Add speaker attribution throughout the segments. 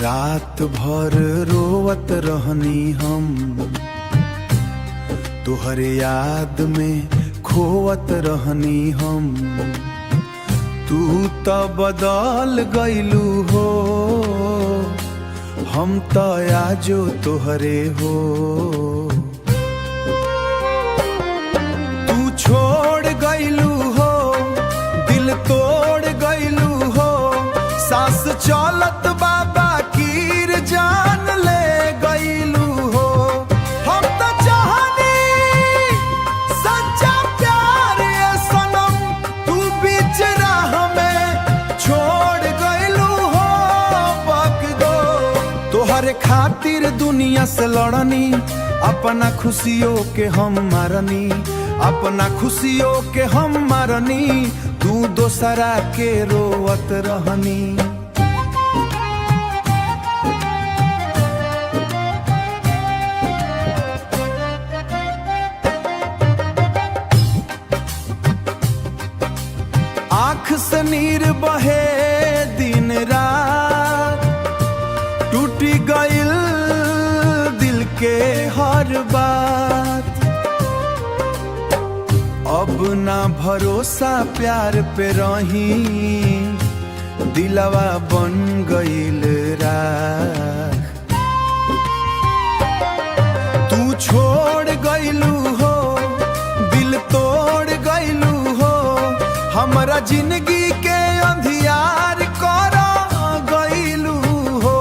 Speaker 1: रात भर रोवत रहनी हम, तोहरे याद में खोवत रहनी हम। तू तो बदल गइलू हो, हम तो आजो तोहरे हो। तू छोड़ गइलू हो, दिल तोड़ गइलू हो, सांस चलत बाबा कीर जान ले गइलू हो। हम तो चाहनी सच्चा प्यार ये सनम, तू बीच राह में छोड़ गइलू हो। बक दो तोहरे खातिर दुनिया से लड़नी, अपना खुशियों के हम मारनी, अपना खुशियों के हम मारनी। तू दोसरा के रोवत रहनी। आँख से नीर बहे दिन रात, टूटी गइल दिल के हर बात। अब ना भरोसा प्यार पे रही, दिलवा बन गइल राख। तू छोड़ गइलू हो, दिल तोड़ गइलू हो, हमरा जिंदगी के अंधियार कर गइलू हो।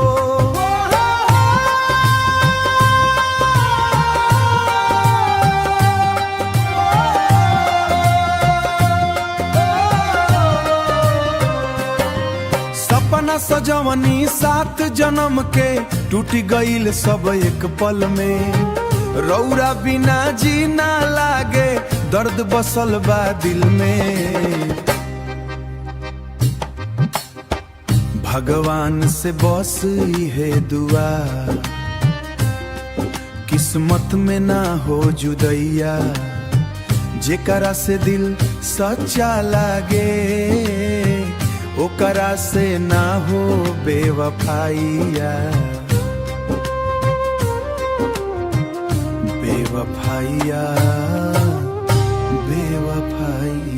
Speaker 1: सपना सजवनी 7 जन्म के, टूट गइल सब एक पल में। रौरा बिना जीना लागे, दर्द बसल बा दिल में। भगवान से बस है दुआ, किस्मत में ना हो जुदैया। जेकरा से दिल सच्चा लागे, ओकरा से ना हो बेवफाइया। बेवफाइया बेवफाइया।